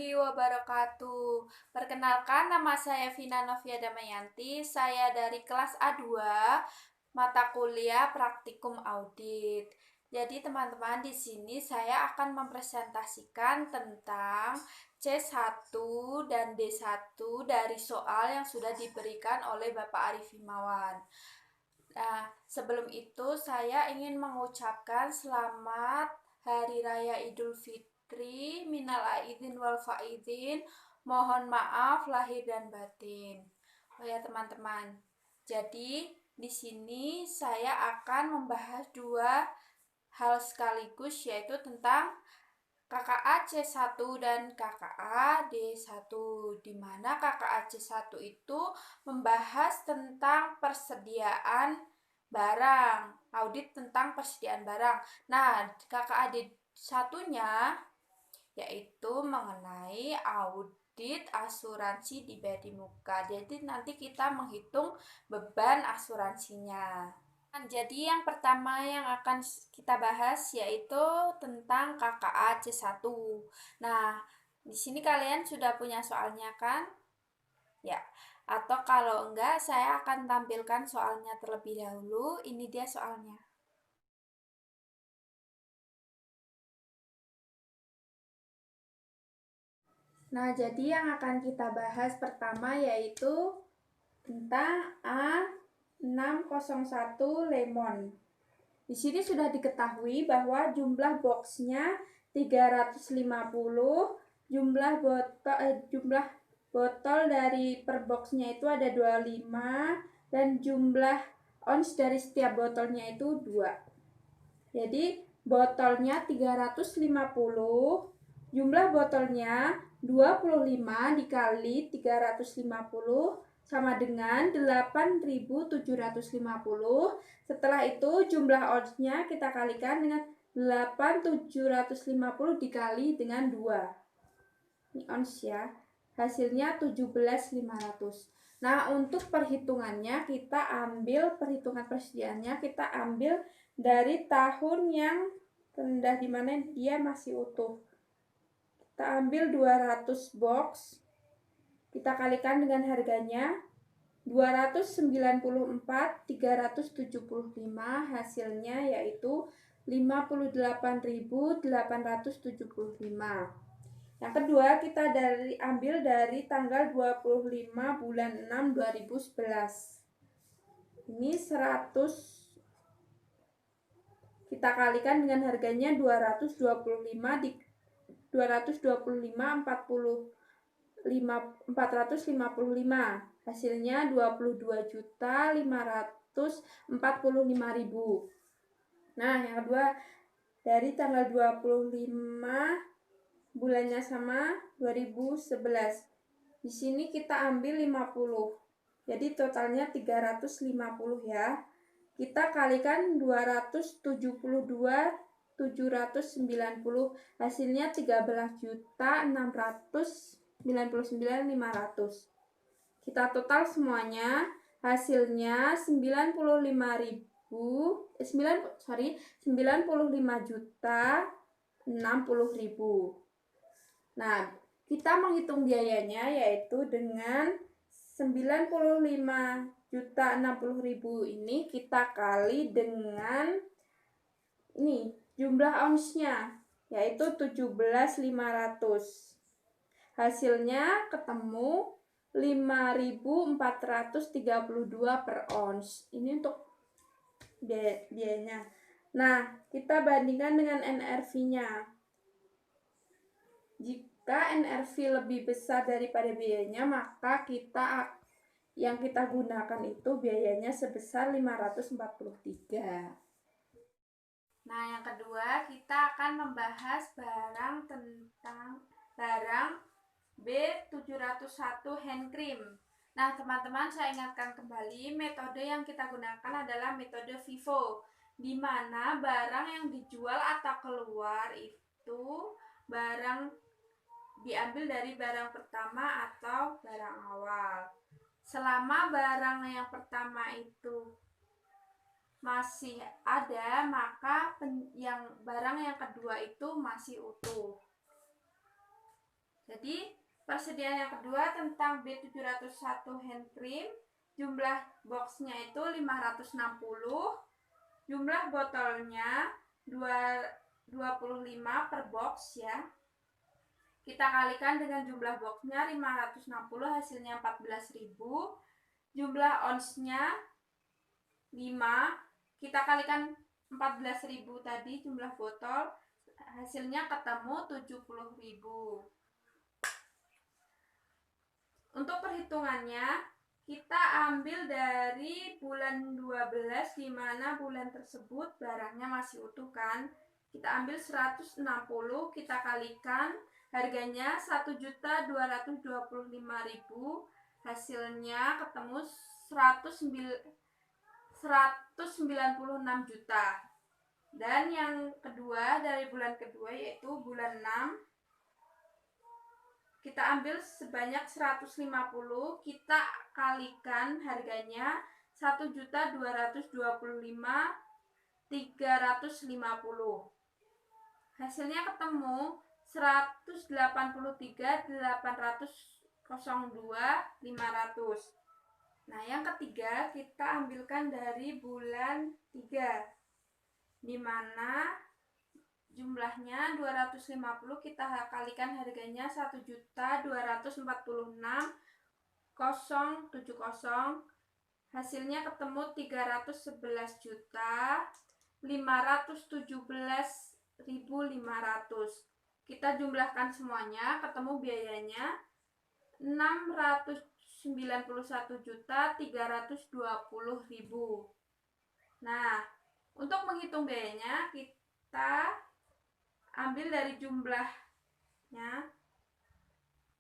warahmatullahi wabarakatuh. Perkenalkan, nama saya Vina Novia Damayanti. Saya dari kelas A2, mata kuliah Praktikum Audit. Jadi teman-teman, di sini saya akan mempresentasikan tentang C1 dan D1 dari soal yang sudah diberikan oleh Bapak Arif Himawan. Nah, sebelum itu saya ingin mengucapkan selamat Hari Raya Idul Fitri, minal aidin wal faizin, mohon maaf lahir dan batin. Oh ya teman-teman, jadi di sini saya akan membahas dua hal sekaligus, yaitu tentang KKA C1 dan KKA D1, di mana KKA C1 itu membahas tentang persediaan barang, audit tentang persediaan barang. Nah, KKA D1-nya yaitu mengenai audit asuransi dibayar di muka. Jadi nanti kita menghitung beban asuransinya. Jadi yang pertama yang akan kita bahas yaitu tentang KKA C1. Nah, di sini kalian sudah punya soalnya kan? Ya. Atau kalau enggak, saya akan tampilkan soalnya terlebih dahulu. Ini dia soalnya. Nah, jadi yang akan kita bahas pertama yaitu tentang A601 Lemon. Di sini sudah diketahui bahwa jumlah boxnya 350, jumlah botol dari per boxnya itu ada 25, dan jumlah ons dari setiap botolnya itu 2. Jadi botolnya 350, jumlah botolnya 25 dikali 350 sama dengan 8.750. Setelah itu jumlah oddsnya kita kalikan dengan 8.750 dikali dengan 2. Ini ons ya. Hasilnya 17.500. Nah, untuk perhitungannya kita ambil perhitungan persediaannya, kita ambil dari tahun yang rendah di mana dia masih utuh. Kita ambil 200 box, kita kalikan dengan harganya 294.375, hasilnya yaitu 58.875. Yang kedua kita ambil dari tanggal 25 bulan 6 2011. Ini 100, kita kalikan dengan harganya 455, hasilnya 22.545.000. Nah, yang kedua dari tanggal 25 bulannya sama 2011. Di sini kita ambil 50. Jadi totalnya 350 ya. Kita kalikan 272.790, hasilnya 13.699.500. Kita total semuanya, hasilnya 95.060.000. Nah, kita menghitung biayanya yaitu dengan 95.060.000 ini kita kali dengan ini jumlah onsnya yaitu 17.500. Hasilnya ketemu 5.432 per ons. Ini untuk biayanya. Nah, kita bandingkan dengan NRV-nya. Jika NRV lebih besar daripada biayanya, maka yang kita gunakan itu biayanya sebesar 543. Nah, yang kedua kita akan membahas barang B701 hand cream. Nah, teman-teman, saya ingatkan kembali metode yang kita gunakan adalah metode FIFO, di mana barang yang dijual atau keluar itu barang diambil dari barang pertama atau barang awal. Selama barang yang pertama itu masih ada, maka barang yang kedua itu masih utuh. Jadi persediaan yang kedua tentang B701 hand cream, jumlah boxnya itu 560, jumlah botolnya 25 per box ya. Kita kalikan dengan jumlah boxnya 560, hasilnya 14.000. Jumlah onsnya 5, kita kalikan 14.000 tadi jumlah botol, hasilnya ketemu 70.000. Untuk perhitungannya, kita ambil dari bulan 12, di mana bulan tersebut barangnya masih utuh kan. Kita ambil 160, kita kalikan, harganya 1.225.000, hasilnya ketemu 196 juta. Dan yang kedua, dari bulan kedua yaitu bulan 6, kita ambil sebanyak 150, kita kalikan harganya 1.225.350. Hasilnya ketemu 183.802.500. Nah, yang ketiga kita ambilkan dari bulan 3, di mana jumlahnya 250, kita kalikan harganya 1.246.070. Hasilnya ketemu 311.517.500. Kita jumlahkan semuanya, ketemu biayanya 691.320.000. Nah, untuk menghitung biayanya kita ambil dari jumlahnya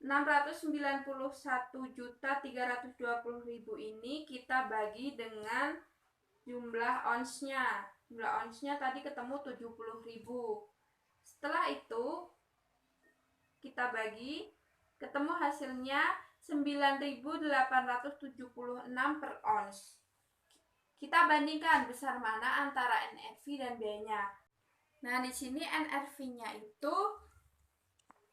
691.320.000 ini kita bagi dengan jumlah onsnya. Jumlah onsnya tadi ketemu 70.000. Setelah itu kita bagi, ketemu hasilnya 9.876 per ons. Kita bandingkan besar mana antara NRV dan biayanya. Nah, di sini NRV-nya itu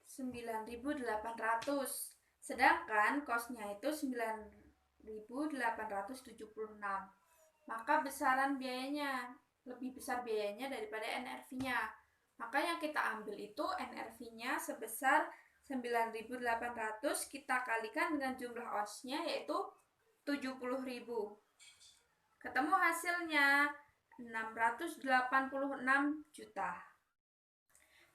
9.800, sedangkan cost-nya itu 9.876. Maka besaran biayanya, lebih besar biayanya daripada NRV-nya. Maka yang kita ambil itu NRV-nya sebesar 9.800, kita kalikan dengan jumlah ons-nya yaitu 70.000. Ketemu hasilnya 686 juta.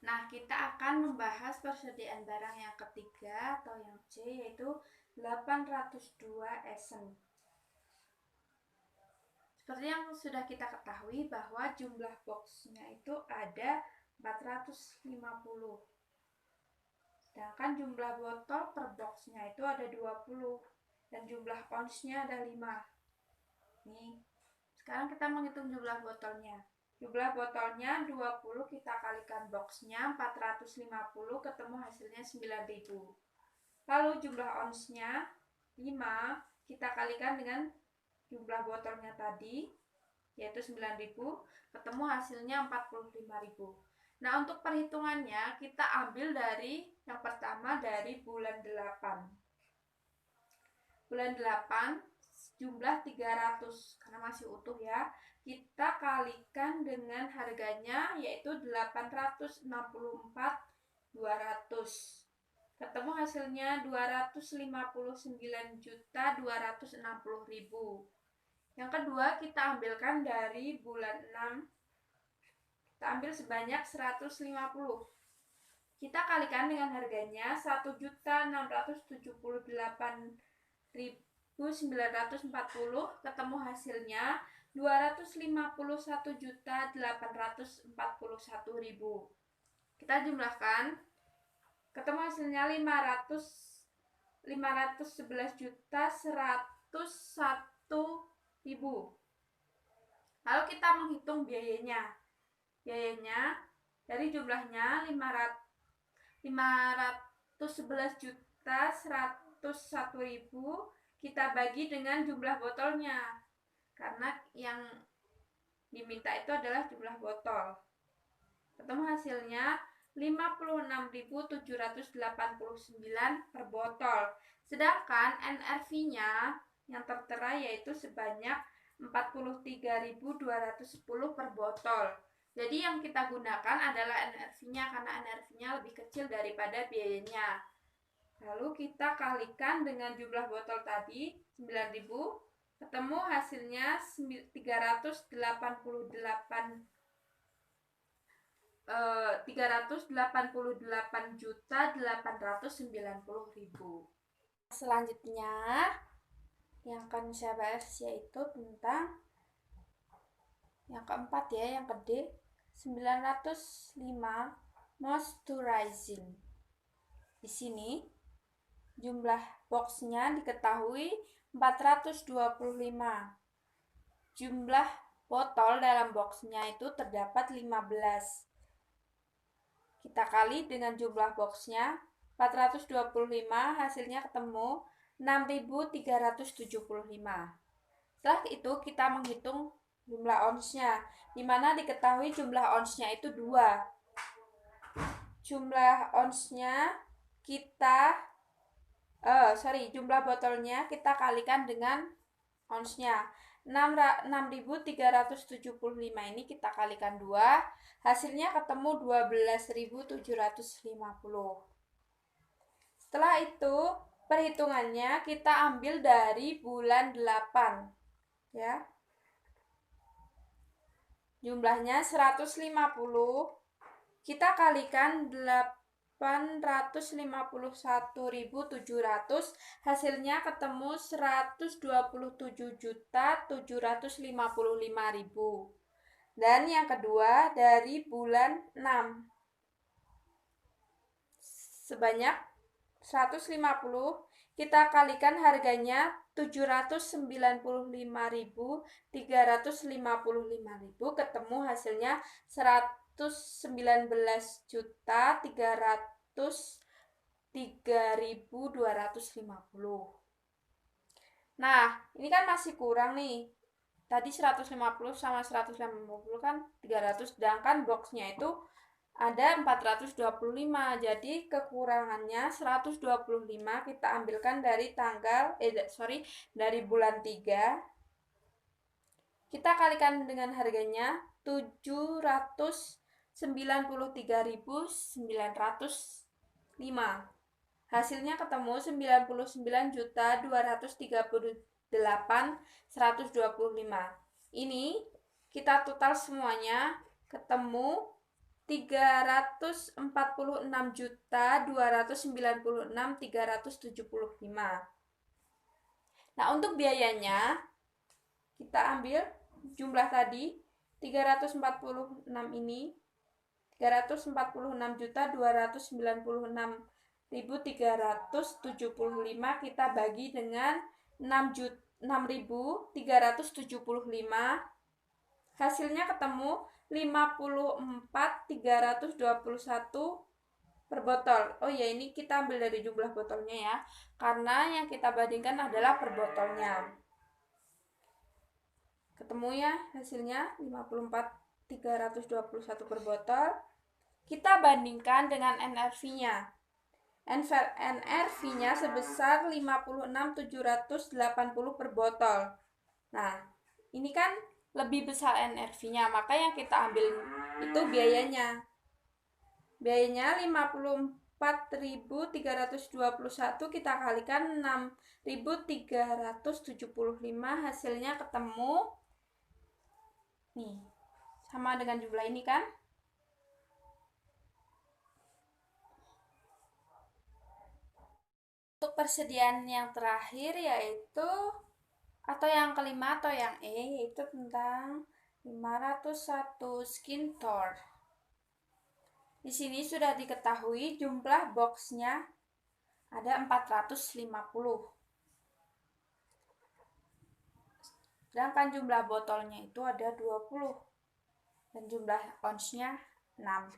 Nah, kita akan membahas persediaan barang yang ketiga atau yang C, yaitu 802 esen. Seperti yang sudah kita ketahui bahwa jumlah boxnya itu ada 450. Sedangkan jumlah botol per boxnya itu ada 20 dan jumlah onsnya ada 5. Nih, sekarang kita menghitung jumlah botolnya. Jumlah botolnya 20, kita kalikan boxnya 450, ketemu hasilnya 9.000. Lalu jumlah onsnya 5, kita kalikan dengan jumlah botolnya tadi, yaitu 9.000, ketemu hasilnya 45.000. Nah, untuk perhitungannya kita ambil dari yang pertama dari bulan 8. Bulan 8 jumlah 300, karena masih utuh ya. Kita kalikan dengan harganya yaitu 864.200. Ketemu hasilnya 259.260.000. Yang kedua kita ambilkan dari bulan 6. Kita ambil sebanyak 150. Kita kalikan dengan harganya 1.678.940, ketemu hasilnya 251.841.000. Kita jumlahkan, ketemu hasilnya 511.101.000. Lalu kita menghitung biayanya. Biayanya dari jumlahnya 511.101.000, kita bagi dengan jumlah botolnya, karena yang diminta itu adalah jumlah botol. Ketemu hasilnya 56.789 per botol. Sedangkan NRV-nya yang tertera yaitu sebanyak 43.210 per botol. Jadi yang kita gunakan adalah NRV-nya karena NRV-nya lebih kecil daripada biayanya. Lalu kita kalikan dengan jumlah botol tadi 9.000, ketemu hasilnya 388.890.000. Selanjutnya yang akan saya bahas yaitu tentang yang keempat ya, yang gede 905 moisturizing. Di sini jumlah boxnya diketahui 425. Jumlah botol dalam boxnya itu terdapat 15. Kita kali dengan jumlah boxnya 425, hasilnya ketemu 6.375. Setelah itu kita menghitung jumlah onsnya, dimana diketahui jumlah onsnya itu 2. Jumlah onsnya jumlah botolnya kita kalikan dengan onsnya. 6.375 ini kita kalikan 2, hasilnya ketemu 12.750. Setelah itu perhitungannya kita ambil dari bulan 8 ya. Jumlahnya 150, kita kalikan 851.700, hasilnya ketemu 127.755.000. Dan yang kedua dari bulan 6 sebanyak 150, kita kalikan harganya 795.355.000, ketemu hasilnya 119.303.250. Nah, ini kan masih kurang nih. Tadi 150 sama 150 kan 300, sedangkan boxnya itu ada 425. Jadi kekurangannya 125 kita ambilkan dari dari bulan 3. Kita kalikan dengan harganya 793.905. Hasilnya ketemu 99.238.125. Ini kita total semuanya ketemu 346.296.375. Nah, untuk biayanya kita ambil jumlah tadi 346 ini 346.296.375 kita bagi dengan 6.375, hasilnya ketemu 54.321 per botol. Oh ya, ini kita ambil dari jumlah botolnya ya, karena yang kita bandingkan adalah per botolnya. Ketemu ya hasilnya 54.321 per botol. Kita bandingkan dengan NRV-nya. NRV-nya sebesar 56.780 per botol. Nah, ini kan lebih besar NRV-nya, maka yang kita ambil itu biayanya. Biayanya 54.321 kita kalikan 6.375, hasilnya ketemu nih, sama dengan jumlah ini kan. Untuk persediaan yang terakhir yaitu atau yang kelima atau yang E, yaitu tentang 501 skin tone. Di sini sudah diketahui jumlah boxnya ada 450. Sedangkan jumlah botolnya itu ada 20 dan jumlah onsnya 6.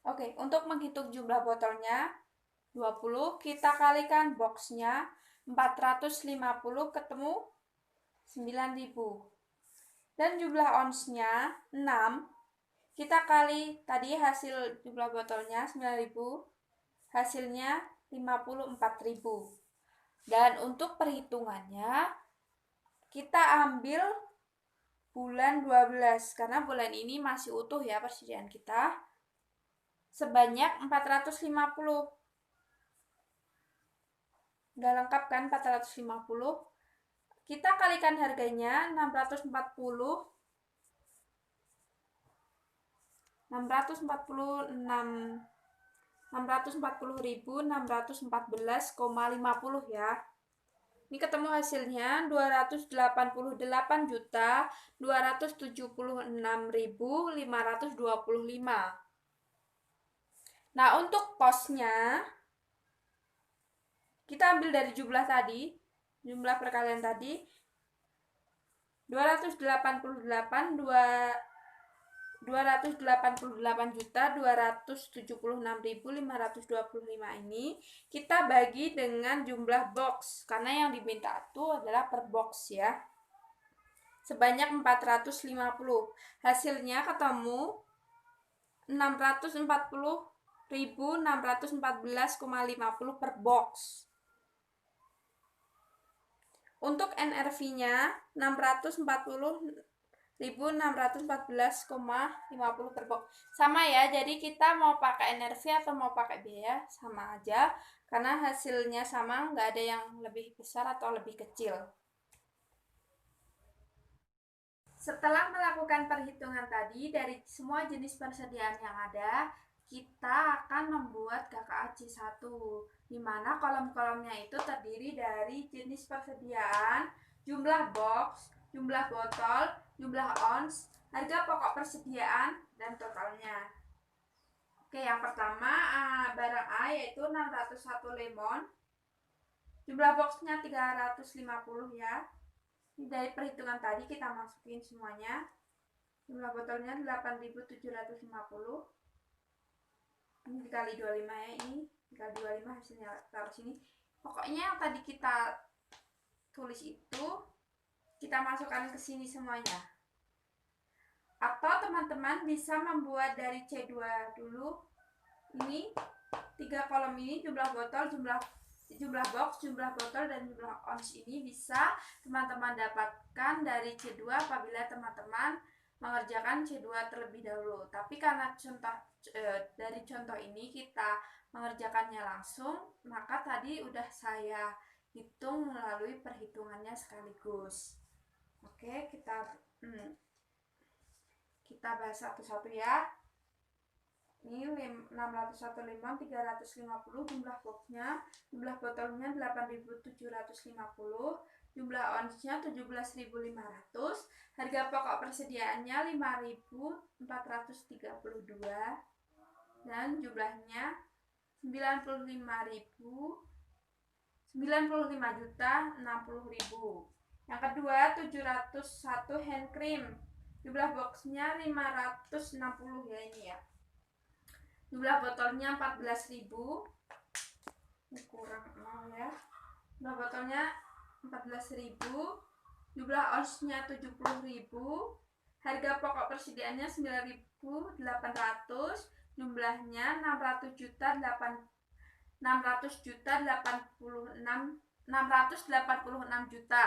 Oke, untuk menghitung jumlah botolnya 20, kita kalikan boxnya 450 ketemu 9.000. Dan jumlah onsnya 6, kita kali tadi hasil jumlah botolnya 9.000, hasilnya 54.000. Dan untuk perhitungannya kita ambil bulan 12 karena bulan ini masih utuh ya persediaan kita, sebanyak 450. Udah lengkap kan 450? Kita kalikan harganya 640 640.614,50 ya. Ini ketemu hasilnya 288.276.525. Nah, untuk kosnya kita ambil dari jumlah tadi, jumlah perkalian tadi 288.276.525 ini kita bagi dengan jumlah box karena yang diminta itu adalah per box ya. Sebanyak 450. Hasilnya ketemu 640.614,50 per box. Untuk NRV-nya 640.614,50 per box. Sama ya, jadi kita mau pakai NRV atau mau pakai biaya sama aja karena hasilnya sama, nggak ada yang lebih besar atau lebih kecil. Setelah melakukan perhitungan tadi dari semua jenis persediaan yang ada, kita akan membuat KKA C1, di mana kolom-kolomnya itu terdiri dari jenis persediaan, jumlah box, jumlah botol, jumlah ons, harga pokok persediaan, dan totalnya. Oke, yang pertama barang A yaitu 601 lemon, jumlah boxnya 350 ya. Ini dari perhitungan tadi kita masukin semuanya. Jumlah botolnya 8.750. Ini dikali 25 ya, ini dikali 25 hasilnya taruh sini. Pokoknya yang tadi kita tulis itu kita masukkan ke sini semuanya. Atau teman-teman bisa membuat dari C2 dulu. Ini 3 kolom ini jumlah botol, jumlah box, jumlah botol, dan jumlah ons ini bisa teman-teman dapatkan dari C2 apabila teman-teman mengerjakan C2 terlebih dahulu. Tapi karena dari contoh ini kita mengerjakannya langsung, maka tadi udah saya hitung melalui perhitungannya sekaligus. Oke, kita bahas satu-satu ya. Ini 601 lemon 350 jumlah boxnya, jumlah botolnya 8.750, jumlah onsnya 17.500, harga pokok persediaannya 5.432, dan jumlahnya 95.060.000. Yang kedua 701 hand cream, jumlah boxnya 560 ya, ini ya. Jumlah botolnya 14.000. Ini kurang ya. Jumlah botolnya 14.000. Jumlah onsnya 70.000. Harga pokok persediaannya 9.800. Jumlahnya 686 juta.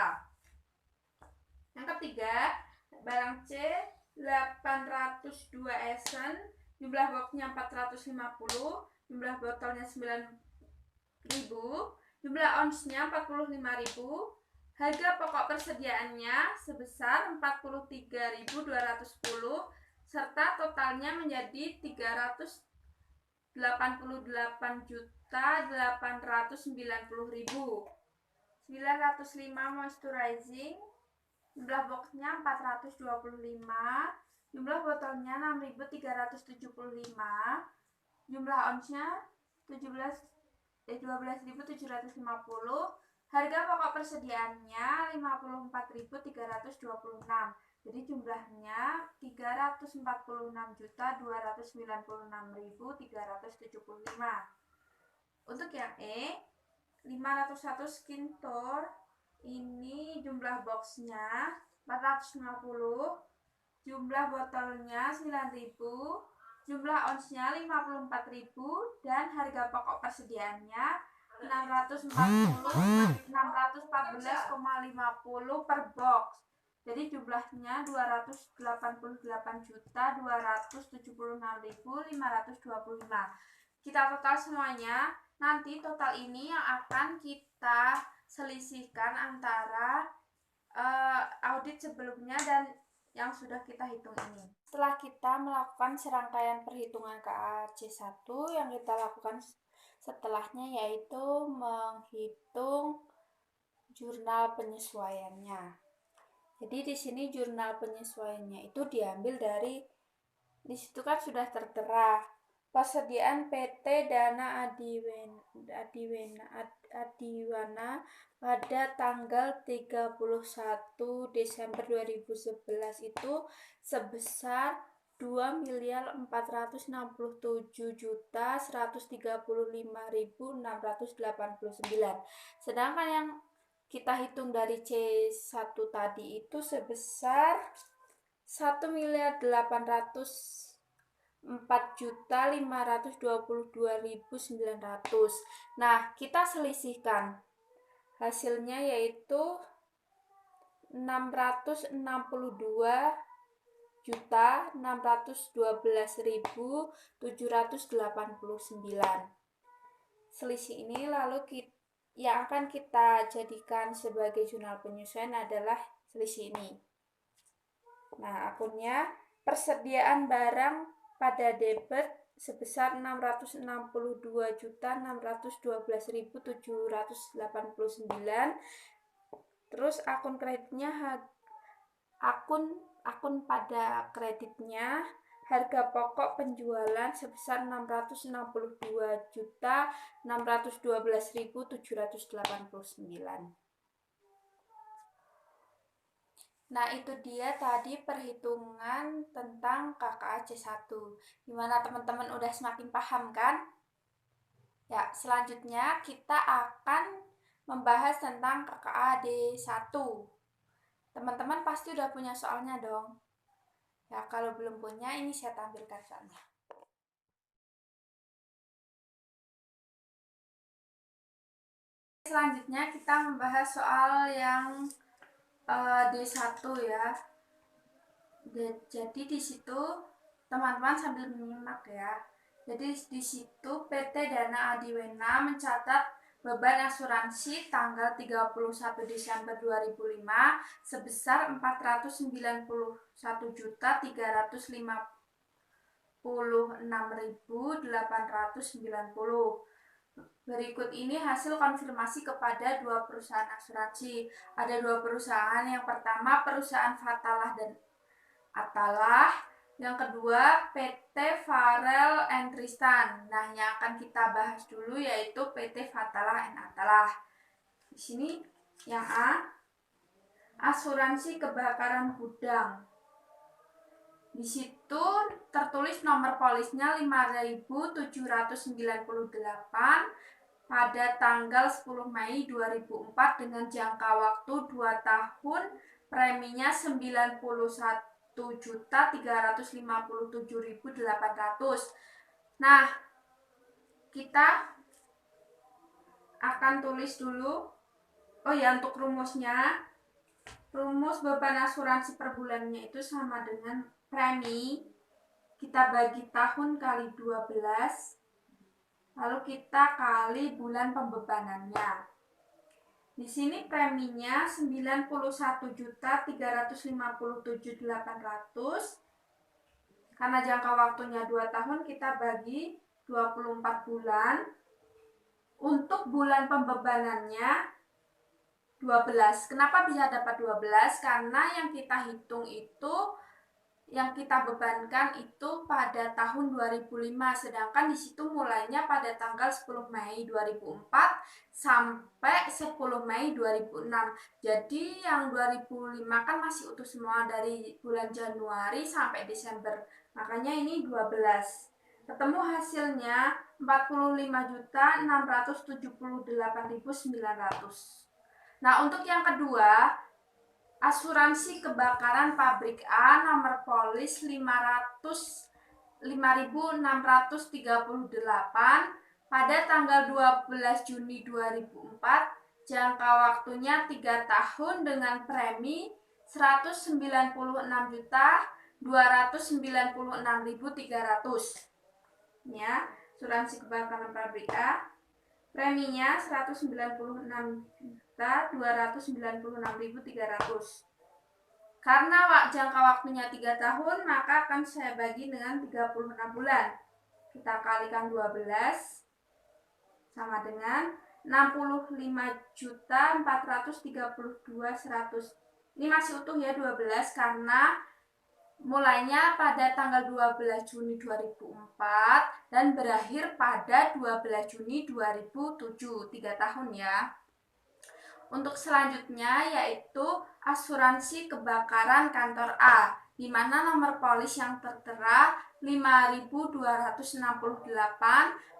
Yang ketiga, barang C 802 esen, jumlah boxnya 450, jumlah botolnya 9.000, jumlah onsnya 45.000, harga pokok persediaannya sebesar 43.210, serta totalnya menjadi 388.890.000. 905 moisturizing, jumlah boxnya 425, jumlah botolnya 6.375, jumlah onsnya 12.750, harga pokok persediaannya 54.326. Jadi jumlahnya 346.296.375. Untuk yang E 501 skin tone, ini jumlah boxnya 450, jumlah botolnya 9.000, jumlah onsnya 54.000, dan harga pokok persediaannya 614,50 per box. Jadi jumlahnya 288.276.525. Kita total semuanya. Nanti total ini yang akan kita selisihkan antara audit sebelumnya dan yang sudah kita hitung ini. Setelah kita melakukan serangkaian perhitungan KAC1, yang kita lakukan setelahnya yaitu menghitung jurnal penyesuaiannya. Jadi di sini jurnal penyesuaiannya itu diambil dari, di situ kan sudah tertera persediaan PT Dana Adiwana pada tanggal 31 Desember 2011 itu sebesar 2.437.135.689. Sedangkan yang kita hitung dari C1 tadi itu sebesar 1.404.522.900. Nah, kita selisihkan. Hasilnya yaitu 662.612.789. Selisih ini lalu yang akan kita jadikan sebagai jurnal penyesuaian adalah selisih ini. Nah, akunnya persediaan barang pada debit sebesar 662.612.789. Terus akun kreditnya akun pada kreditnya harga pokok penjualan sebesar 662.612.789. Nah, itu dia tadi perhitungan tentang KKAC1. Gimana teman-teman, udah semakin paham kan? Ya, selanjutnya kita akan membahas tentang KKAD1. Teman-teman pasti udah punya soalnya dong. Ya, kalau belum punya, ini saya tampilkan soalnya. Selanjutnya kita membahas soal yang D1 ya. Jadi di situ teman-teman sambil menyimak ya. Jadi di situ PT Dana Adiwana mencatat beban asuransi tanggal 31 Desember 2005 sebesar 491.356.890. Berikut ini hasil konfirmasi kepada dua perusahaan asuransi. Ada dua perusahaan, yang pertama perusahaan Fatalah dan Atalah, yang kedua PT Farel and Tristan. Nah, yang akan kita bahas dulu yaitu PT Fatalah and Atalah. Di sini yang A, asuransi kebakaran gudang. Di situ tertulis nomor polisnya 5.798 pada tanggal 10 Mei 2004 dengan jangka waktu 2 tahun, preminya 91.357.800. Nah, kita akan tulis dulu. Oh ya, untuk rumusnya, rumus beban asuransi per bulannya itu sama dengan premi kita bagi tahun kali 12, lalu kita kali bulan pembebanannya. Di sini preminya 91.357.800. Karena jangka waktunya 2 tahun, kita bagi 24 bulan. Untuk bulan pembebanannya 12. Kenapa bisa dapat 12? Karena yang kita hitung itu, yang kita bebankan itu pada tahun 2005, sedangkan di situ mulainya pada tanggal 10 Mei 2004 sampai 10 Mei 2006. Jadi yang 2005 kan masih utuh semua dari bulan Januari sampai Desember. Makanya ini 12. Ketemu hasilnya 45.678.900. Nah, untuk yang kedua, asuransi kebakaran pabrik A nomor polis 5.638 pada tanggal 12 Juni 2004, jangka waktunya 3 tahun dengan premi 196.296.300. Ya, asuransi kebakaran pabrik A. Preminya 196.296.300. Karena jangka waktunya 3 tahun, maka akan saya bagi dengan 36 bulan. Kita kalikan 12 sama dengan 65.432.100. Ini masih utuh ya 12 karena mulainya pada tanggal 12 Juni 2004 dan berakhir pada 12 Juni 2007, 3 tahun ya. Untuk selanjutnya yaitu asuransi kebakaran kantor A, di mana nomor polis yang tertera 5.268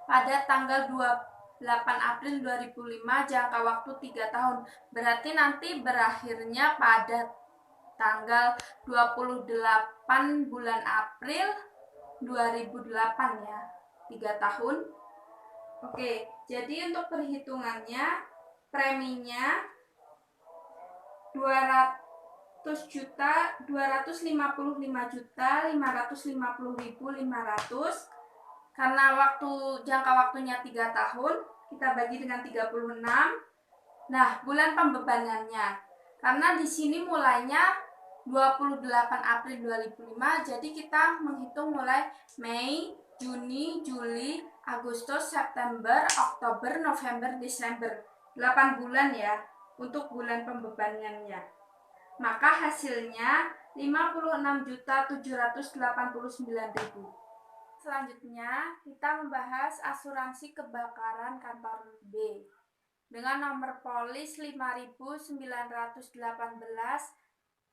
pada tanggal 28 April 2005, jangka waktu 3 tahun. Berarti nanti berakhirnya pada tanggal 28 bulan April 2008 ya, 3 tahun. Oke, jadi untuk perhitungannya preminya 255.550.500. Karena jangka waktunya 3 tahun, kita bagi dengan 36. Nah, bulan pembebanannya, karena di sini mulainya 28 April 2005, jadi kita menghitung mulai Mei, Juni, Juli, Agustus, September, Oktober, November, Desember. 8 bulan ya untuk bulan pembebanannya. Maka hasilnya 56.789.000. Selanjutnya kita membahas asuransi kebakaran kantor B dengan nomor polis 5.918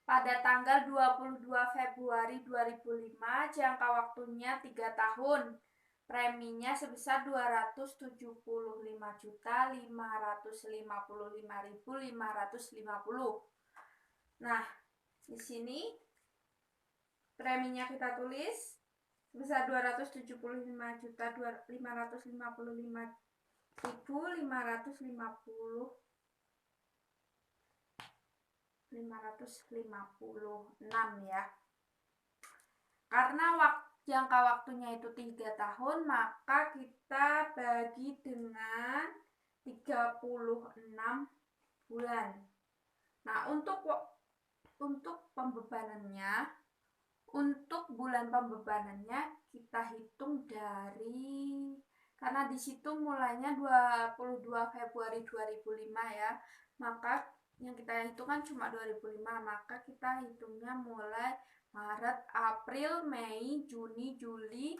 pada tanggal 22 Februari 2005, jangka waktunya 3 tahun. Preminya sebesar 275.555.550. Nah, di sini preminya kita tulis sebesar 275.555.556 ya. Karena jangka waktunya itu 3 tahun, maka kita bagi dengan 36 bulan. Nah, untuk pembebanannya, untuk bulan pembebanannya kita hitung karena di situ mulainya 22 Februari 2005 ya, maka yang kita hitung kan cuma 2005, maka kita hitungnya mulai Maret, April, Mei, Juni, Juli,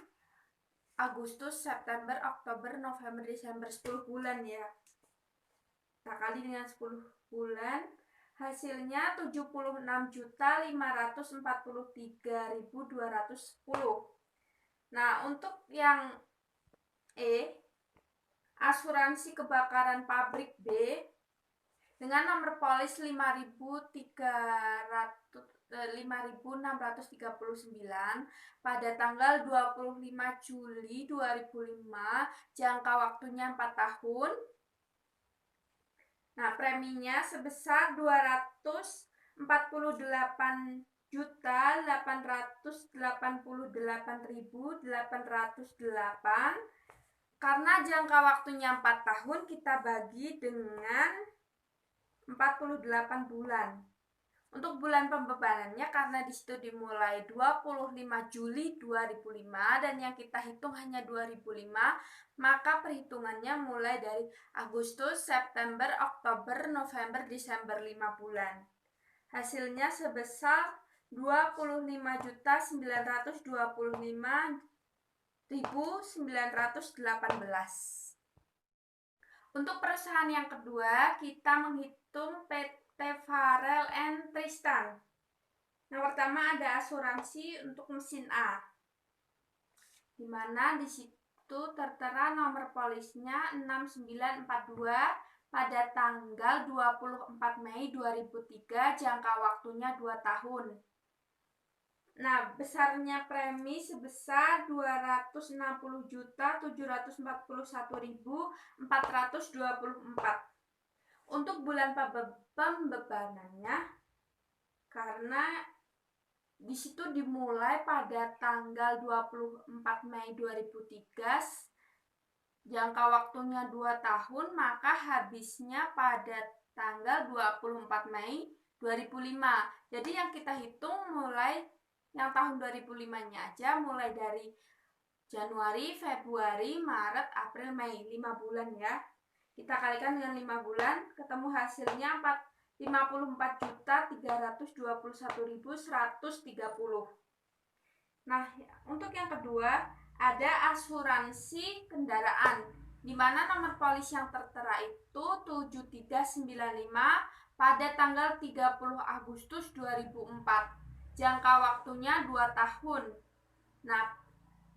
Agustus, September, Oktober, November, Desember, 10 bulan ya. Kita kali dengan 10 bulan, hasilnya 76.543.210. Nah, untuk yang E, asuransi kebakaran pabrik B dengan nomor polis 5.639 pada tanggal 25 Juli 2005, jangka waktunya 4 tahun. Nah, preminya sebesar 248.888.808. Karena jangka waktunya 4 tahun, kita bagi dengan 48 bulan. Untuk bulan pembebanannya, karena di situ dimulai 25 Juli 2005 dan yang kita hitung hanya 2005, maka perhitungannya mulai dari Agustus, September, Oktober, November, Desember, 5 bulan. Hasilnya sebesar 25.925.918. Untuk perusahaan yang kedua, kita menghitung PT Farel and Tristan. Yang pertama ada asuransi untuk mesin A, di mana di situ tertera nomor polisnya 6942 pada tanggal 24 Mei 2003, jangka waktunya 2 tahun. Nah, besarnya premi sebesar 260.741.424. Untuk bulan pembebanannya, karena di situ dimulai pada tanggal 24 Mei 2003, jangka waktunya 2 tahun, maka habisnya pada tanggal 24 Mei 2005. Jadi yang kita hitung mulai yang tahun 2005-nya aja, mulai dari Januari, Februari, Maret, April, Mei, 5 bulan ya. Kita kalikan dengan 5 bulan, ketemu hasilnya 54.321.130. Nah, untuk yang kedua ada asuransi kendaraan, di mana nomor polis yang tertera itu 7395 pada tanggal 30 Agustus 2004. Jangka waktunya 2 tahun. Nah,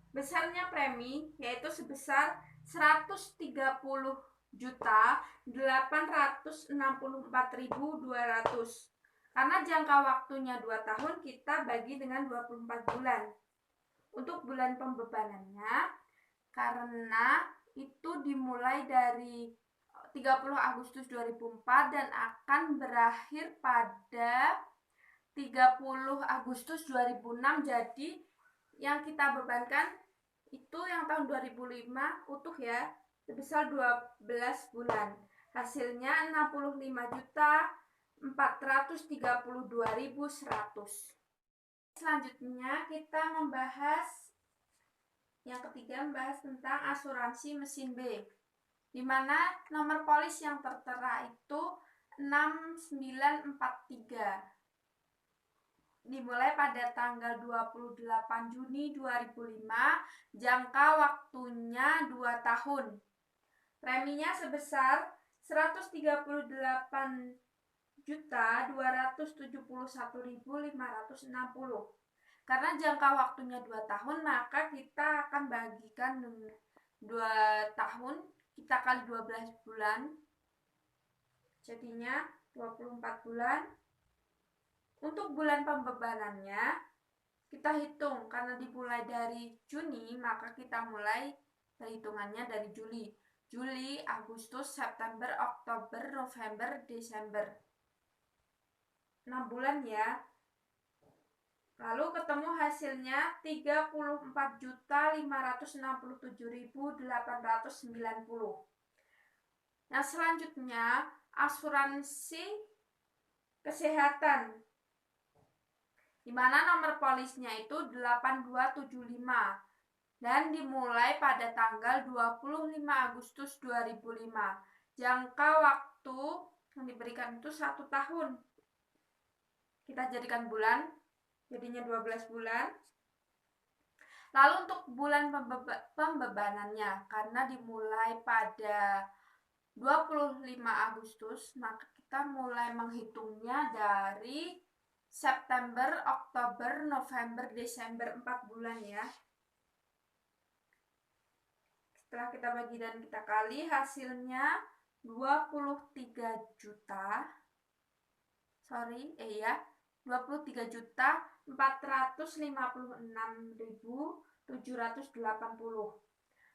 besarnya premi yaitu sebesar 130.864.200. Karena jangka waktunya 2 tahun, kita bagi dengan 24 bulan. Untuk bulan pembebanannya, karena itu dimulai dari 30 Agustus 2004 dan akan berakhir pada 30 Agustus 2006. Jadi yang kita bebankan itu yang tahun 2005 utuh ya, sebesar 12 bulan. Hasilnya 65.432.100. Selanjutnya kita membahas yang ketiga, membahas tentang asuransi mesin B, di mana nomor polis yang tertera itu 6943, dimulai pada tanggal 28 Juni 2005, jangka waktunya 2 tahun. Preminya sebesar 138.271.560. Karena jangka waktunya 2 tahun, maka kita akan bagikan 2 tahun, kita kali 12 bulan, jadinya 24 bulan. Untuk bulan pembebanannya kita hitung, karena dimulai dari Juni, maka kita mulai perhitungannya dari Juli, Agustus, September, Oktober, November, Desember. 6 bulan ya. Lalu ketemu hasilnya 34.567.890. Nah, selanjutnya asuransi kesehatan, di mana nomor polisnya itu 8275 dan dimulai pada tanggal 25 Agustus 2005. Jangka waktu yang diberikan itu 1 tahun. Kita jadikan bulan, jadinya 12 bulan. Lalu untuk bulan pembebanannya, karena dimulai pada 25 Agustus, maka kita mulai menghitungnya dari September, Oktober, November, Desember, 4 bulan ya. Setelah kita bagi dan kita kali, hasilnya 23.456.780.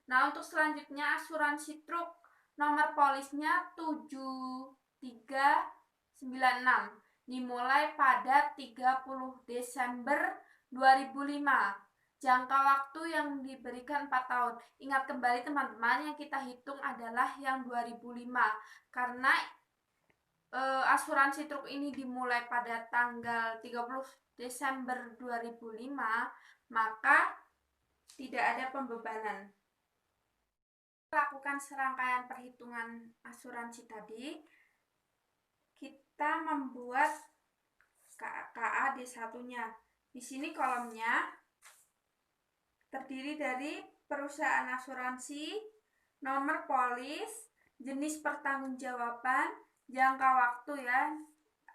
Nah, untuk selanjutnya asuransi truk, nomor polisnya 7396, dimulai pada 30 Desember 2005. Jangka waktu yang diberikan 4 tahun. Ingat kembali teman-teman, yang kita hitung adalah yang 2005. Karena asuransi truk ini dimulai pada tanggal 30 Desember 2005, maka tidak ada pembebanan. Lakukan serangkaian perhitungan asuransi tadi. Kita membuat KA D1-nya. Di sini kolomnya terdiri dari perusahaan asuransi, nomor polis, jenis pertanggungjawaban, jangka waktu ya,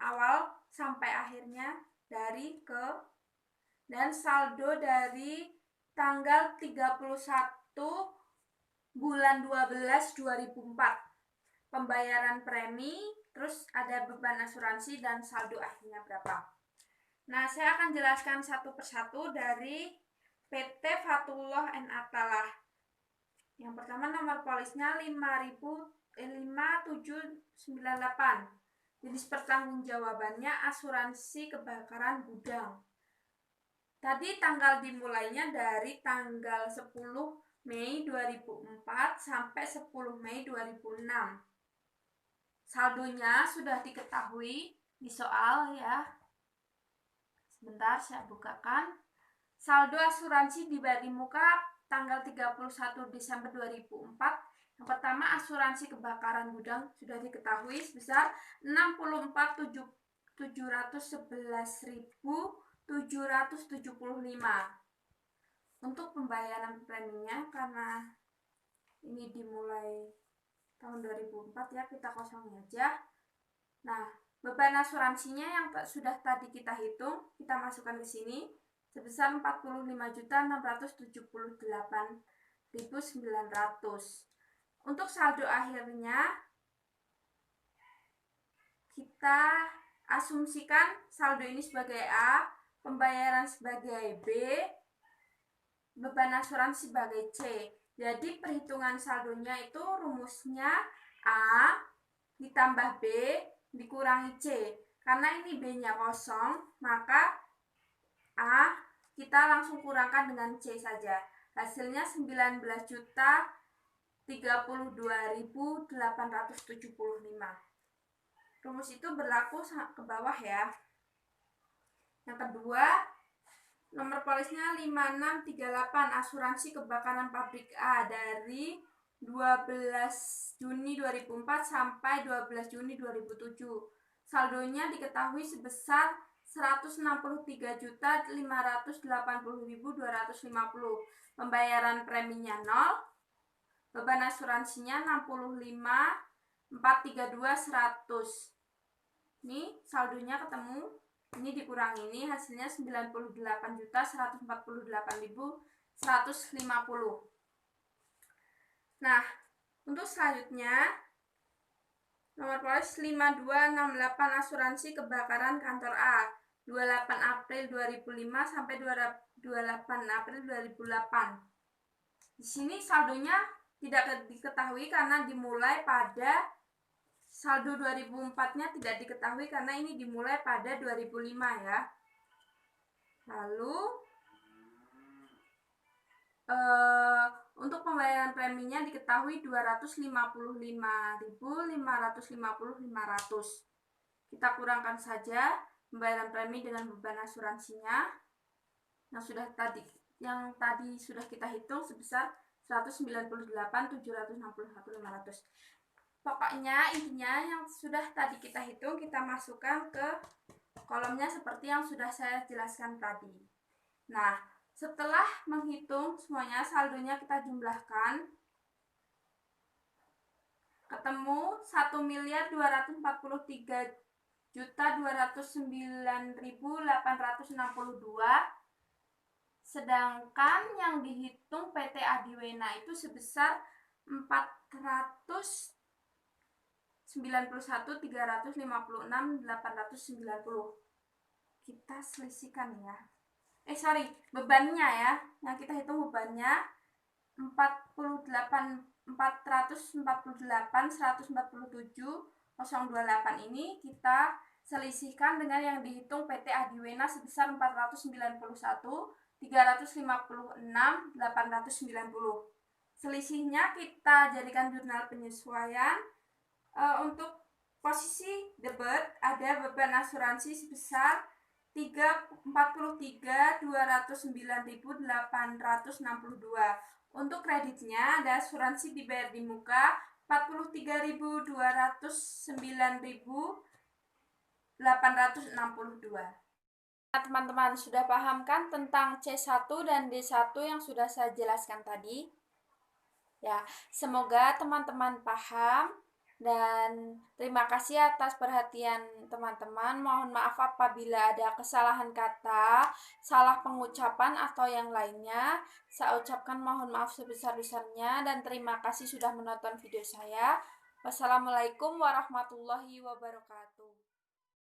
awal sampai akhirnya, dari ke, dan saldo dari tanggal 31 bulan 12 2004. pembayaran premi, terus ada beban asuransi dan saldo akhirnya berapa. Nah, saya akan jelaskan satu persatu dari PT Fatullah and Atalah. Yang pertama nomor polisnya 5798. Jenis pertanggungjawabannya asuransi kebakaran gudang. Tadi tanggal dimulainya dari tanggal 10 Mei 2004 sampai 10 Mei 2006. Saldonya sudah diketahui di soal ya. Sebentar saya bukakan. Saldo asuransi dibayar di muka tanggal 31 Desember 2004. Yang pertama asuransi kebakaran gudang sudah diketahui sebesar 64.711.775. Untuk pembayaran preminya karena ini dimulai tahun 2004 ya, kita kosongin aja. Nah, beban asuransinya yang sudah tadi kita hitung, kita masukkan ke sini sebesar 45.678.900. Untuk saldo akhirnya kita asumsikan saldo ini sebagai A, pembayaran sebagai B, beban asuransi sebagai C. Jadi perhitungan saldonya itu rumusnya A ditambah B dikurangi C. Karena ini B-nya kosong, maka A kita langsung kurangkan dengan C saja. Hasilnya 19.032.875. Rumus itu berlaku ke bawah ya. Yang kedua, nomor polisnya 5638 asuransi kebakaran pabrik A dari 12 Juni 2004 sampai 12 Juni 2007. Saldonya diketahui sebesar 163.580.250. Pembayaran preminya 0. Beban asuransinya 65.432.100. Ini saldonya ketemu. Ini dikurangi ini hasilnya 98.148.150. Nah, untuk selanjutnya nomor polis 5268 asuransi kebakaran kantor A 28 April 2005 sampai 28 April 2008. Di sini saldonya tidak diketahui karena dimulai pada saldo 2004-nya tidak diketahui karena ini dimulai pada 2005 ya. Lalu untuk pembayaran preminya diketahui 255.550.500. Kita kurangkan saja pembayaran premi dengan beban asuransinya yang tadi sudah kita hitung sebesar 198.761.500. Pokoknya intinya yang sudah tadi kita hitung kita masukkan ke kolomnya seperti yang sudah saya jelaskan tadi. Nah, setelah menghitung semuanya saldonya kita jumlahkan, ketemu 1.243.209.862. Sedangkan yang dihitung PT Adiwena itu sebesar 491.356.890. Kita selisihkan ya. Bebannya ya. Yang kita hitung bebannya 448.147.028 ini kita selisihkan dengan yang dihitung PT Adiwena sebesar 491.356.890. Selisihnya kita jadikan jurnal penyesuaian. Untuk posisi debit ada beban asuransi sebesar 43.209.862. Untuk kreditnya ada asuransi dibayar di muka 43.209.862. Nah, teman-teman sudah paham kan tentang C1 dan D1 yang sudah saya jelaskan tadi? Ya, semoga teman-teman paham. Dan terima kasih atas perhatian teman-teman. Mohon maaf apabila ada kesalahan kata, salah pengucapan atau yang lainnya. Saya ucapkan mohon maaf sebesar-besarnya dan terima kasih sudah menonton video saya. Wassalamualaikum warahmatullahi wabarakatuh.